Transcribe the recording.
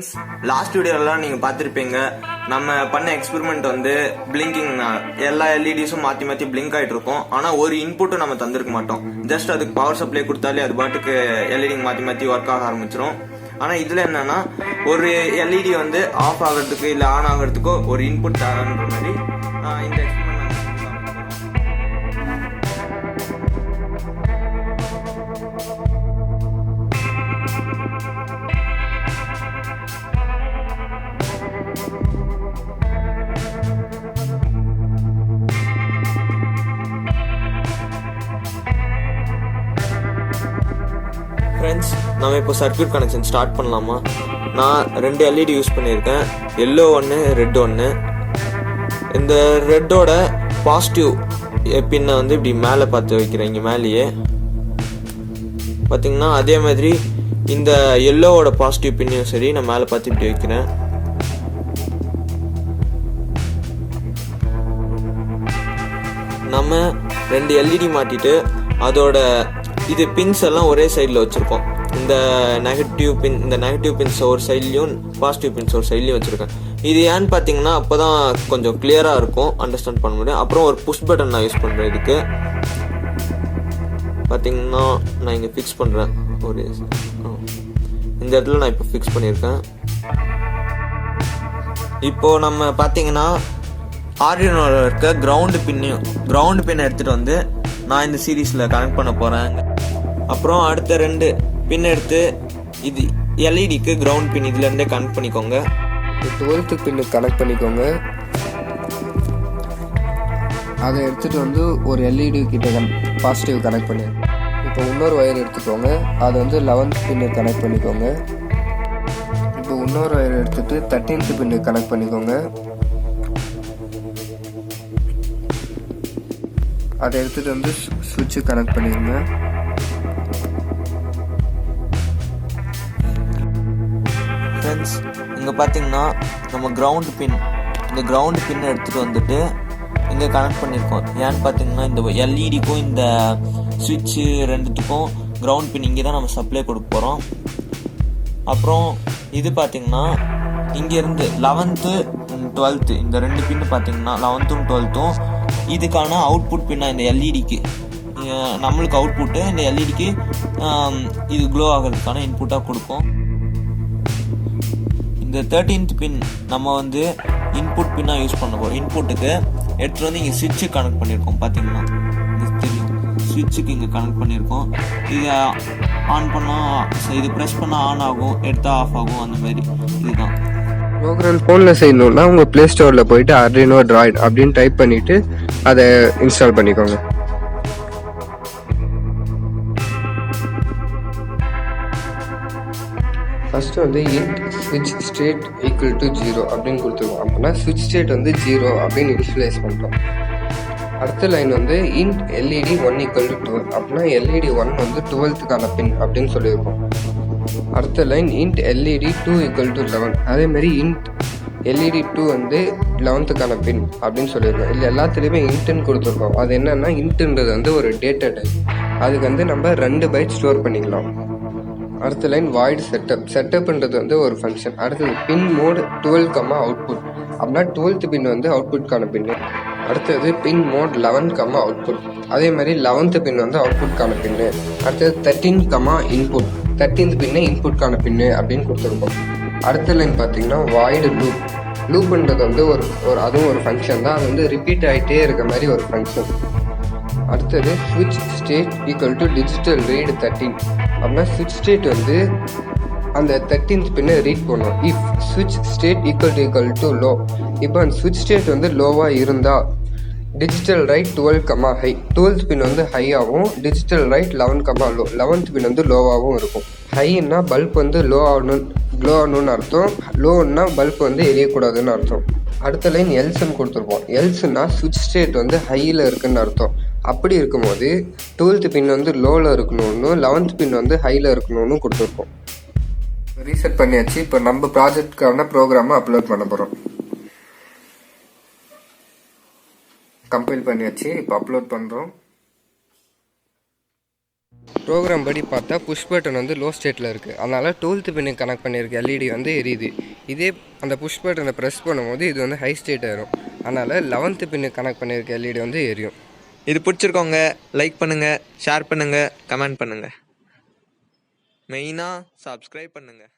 Friends, last வீடியோலாம் நீங்கள் பார்த்துருப்பீங்க. நம்ம பண்ண எக்ஸ்பெரிமெண்ட் வந்து பிளிங்கிங், எல்லா எல்இடிஸும் மாற்றி மாற்றி பிளிங்க் ஆகிட்டு இருக்கும். ஆனால் ஒரு இன்புட்டும் நம்ம தந்திருக்க மாட்டோம். ஜஸ்ட் அதுக்கு பவர் சப்ளை கொடுத்தாலே அது பாட்டுக்கு எல்இடி மாற்றி மாற்றி ஒர்க் ஆக ஆரம்பிச்சிடும். ஆனால் இதில் என்னன்னா, ஒரு எல்இடி வந்து ஆஃப் ஆகிறதுக்கு இல்லை ஆன் ஆகிறதுக்கோ ஒரு இன்புட் தரன்ற மாதிரி இந்த எக்ஸ்பெரிமெண்ட் ஃப்ரெண்ட்ஸ், நம்ம இப்போ சர்க்யூட் கனெக்ஷன் ஸ்டார்ட் பண்ணலாமா? நான் 2 எல்இடி யூஸ் பண்ணியிருக்கேன், எல்லோ ஒன்று, ரெட் ஒன்று. இந்த ரெட்டோட பாசிட்டிவ் பின்னை வந்து இப்படி மேலே பார்த்து வைக்கிறேன், இங்கே மேலேயே பார்த்தீங்கன்னா. அதே மாதிரி இந்த எல்லோவோட பாசிட்டிவ் பின்னையும் சரி நான் மேலே பார்த்து இப்படி வைக்கிறேன். நம்ம 2 எல்இடி மாட்டிட்டு அதோட இது பின்ஸ் எல்லாம் ஒரே சைடில் வச்சுருக்கோம். இந்த நெகட்டிவ் பின்ஸ் ஒரு சைட்லையும் பாசிட்டிவ் பின்ஸ் ஒரு சைட்லையும் வச்சுருக்கேன். இது ஏன்னு பார்த்தீங்கன்னா அப்போ தான் கொஞ்சம் கிளியராக இருக்கும், அண்டர்ஸ்டாண்ட் பண்ண முடியும். அப்புறம் ஒரு புஷ் பட்டன் நான் யூஸ் பண்ணுறேன். இதுக்கு பார்த்தீங்கன்னா நான் இங்கே ஃபிக்ஸ் பண்ணுறேன். ஒரு இந்த இடத்துல நான் இப்போ ஃபிக்ஸ் பண்ணியிருக்கேன். இப்போது நம்ம பார்த்தீங்கன்னா ஆர்டினோவில் இருக்க கிரவுண்டு பின்னை எடுத்துகிட்டு வந்து நான் இந்த சீரீஸில் கனெக்ட் பண்ண போகிறேன். அப்புறம் அடுத்த 2 பின் எடுத்து இது எல்இடிக்கு கிரவுண்ட் பின் இதுலேருந்தே கனெக்ட் பண்ணிக்கோங்க. 12th பின்னு கனெக்ட் பண்ணிக்கோங்க. அதை எடுத்துகிட்டு வந்து ஒரு எல்இடி கிட்ட பாசிட்டிவ் கனெக்ட் பண்ணி, இப்போ இன்னொரு ஒயர் எடுத்துக்கோங்க. அதை வந்து 11th பின்னு கனெக்ட் பண்ணிக்கோங்க. இப்போ இன்னொரு ஒயர் எடுத்துகிட்டு 13th பின்னு கனெக்ட் பண்ணிக்கோங்க. அதை எடுத்துகிட்டு வந்து சுவிட்சு கனெக்ட் பண்ணிடுங்க. ஃப்ரெண்ட்ஸ், இங்கே பார்த்தீங்கன்னா நம்ம கிரவுண்டு பின்னை எடுத்துகிட்டு வந்துட்டு இங்கே கனெக்ட் பண்ணியிருக்கோம். ஏன்னு பார்த்தீங்கன்னா இந்த எல்இடிக்கும் இந்த சுவிட்சு ரெண்டுத்துக்கும் கிரவுண்ட் பின் இங்கே தான் நம்ம சப்ளை கொடுக்க போகிறோம். அப்புறம் இது பார்த்தீங்கன்னா இங்கேருந்து 11th 12th இந்த 2 பின்னு பார்த்தீங்கன்னா 11th 12th இதுக்கான அவுட்புட் பின்னாக இந்த எல்இடிக்கு நம்மளுக்கு அவுட்புட்டு, இந்த எல்இடிக்கு இது க்ளோ ஆகிறதுக்கான இன்புட்டாக கொடுக்கும். இந்த 13th பின் நம்ம வந்து இன்புட் பின்னாக யூஸ் பண்ண போகிறோம். இன்புட்டுக்கு எடுத்துகிட்டு வந்து இங்கே சுவிட்சு கனெக்ட் பண்ணியிருக்கோம். பார்த்தீங்கன்னா சுவிட்சுக்கு இங்கே கனெக்ட் பண்ணியிருக்கோம். இதை ஆன் பண்ணால் இது ப்ரெஸ் பண்ணால் ஆன் ஆகும், எடுத்தால் ஆஃப் ஆகும், அந்த மாதிரி. இதுதான் ப்ரோக்ராம் ஃபோனில் செய்யணும்னா உங்கள் ப்ளே ஸ்டோரில் போயிட்டு Arduino Droid அப்படின்னு டைப் பண்ணிவிட்டு அதை இன்ஸ்டால் பண்ணிக்கோங்க. ஃபஸ்ட்டு வந்து int switch state equal to 0 அப்படின்னு கொடுத்துருக்கோம். அப்படின்னா switch state வந்து 0 அப்படின்னு இனிஷியலைஸ் பண்ணுறோம். அடுத்த லைன் வந்து int LED 1 equal to 12 அப்படின்னா LED 1 வந்து 12th பின் அப்படின்னு சொல்லியிருக்கோம். அடுத்த line int LED 2 equal to 11, அதேமாதிரி int LED 2 வந்து 11th பின் அப்படின்னு சொல்லியிருக்கோம். இல்லை எல்லாத்துலேயுமே இன்ட்டுன்னு கொடுத்துருக்கோம். அது என்னன்னா இன்ட்டுன்றது வந்து ஒரு டேட்டா டைப். அதுக்கு வந்து நம்ம 2 பைட் ஸ்டோர் பண்ணிக்கலாம். அடுத்த லைன் void செட்டப்ன்றது வந்து ஒரு ஃபங்க்ஷன். அடுத்தது பின் மோட் 12, அவுட்புட் அப்படின்னா 12th பின் வந்து அவுட்புட்கான பின்னு. அடுத்தது பின் மோட் 11, அவுட்புட், அதே மாதிரி 11th பின் வந்து அவுட்புட்கான பின்னு. அடுத்தது 13, இன்புட், 13th பின்னு இன்புட்கான பின்னு அப்படின்னு கொடுத்துருக்கோம். அடுத்த லைன் பார்த்தீங்கன்னா void லூப்ன்றது வந்து அதுவும் ஒரு ஃபங்க்ஷன் தான். அது வந்து ரிப்பீட் ஆகிட்டே இருக்க மாதிரி ஒரு ஃபங்க்ஷன். அடுத்தது switch state equal to digital read 13 அப்படின்னா switch state வந்து அந்த 13th பின்னை ரீட் பண்ணும். If switch state equal to low, இப்போ அந்த switch state வந்து லோவாக இருந்தால் டிஜிட்டல் ரைட் 12, ஹை, 12th பின் வந்து ஹையாகவும் டிஜிட்டல் ரைட் 11, லோ, 11th பின் வந்து லோவாகவும் இருக்கும். ஹைன்னா பல்ப் வந்து க்ளோ ஆகணும்னு அர்த்தம், லோன்னா பல்ப் வந்து எரியக்கூடாதுன்னு அர்த்தம். அடுத்த லைன் எல்ஸ்ன்னு கொடுத்துருப்போம். எல்ஸ்னா switch state வந்து ஹையில் இருக்குன்னு அர்த்தம். அப்படி இருக்கும்போது 12th பின் வந்து லோவில் இருக்கணும்னு, 11th பின் வந்து ஹையில் இருக்கணும்னு கொடுத்துருப்போம். ரீசெட் பண்ணியாச்சு. இப்போ நம்ம ப்ராஜெக்ட்கான ப்ரோக்ராமை அப்லோட் பண்ண போகிறோம். கம்பைல் பண்ணியாச்சு. இப்போ அப்லோட் பண்ணுறோம். ப்ரோக்ராம் படி பார்த்தா புஷ் பட்டன் வந்து லோ ஸ்டேட்டில் இருக்குது. அதனால் 12th பின்னுக்கு கனெக்ட் பண்ணியிருக்க எல்இடி வந்து எரியுது. இதே அந்த புஷ் பட்டனை ப்ரெஸ் பண்ணும்போது இது வந்து ஹை ஸ்டேட் ஆயிரும். அதனால் 11th பின்னுக்கு கனெக்ட் பண்ணியிருக்க எல்இடி வந்து எரியும். இது பிடிச்சிருக்கவங்க லைக் பண்ணுங்கள், ஷேர் பண்ணுங்கள், கமெண்ட் பண்ணுங்கள், மெயினாக சப்ஸ்கிரைப் பண்ணுங்கள்.